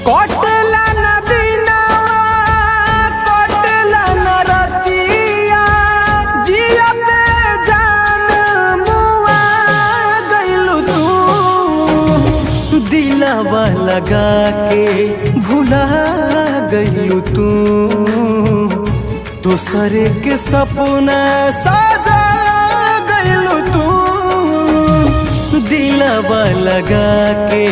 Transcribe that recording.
कटला नदीनावा कटला नरतिया जियते जान मुआ गइलू तू दिलवा लगा के भुला गइलू तू दूसरे के सपना साजा गइलू तू दिलवा लगा के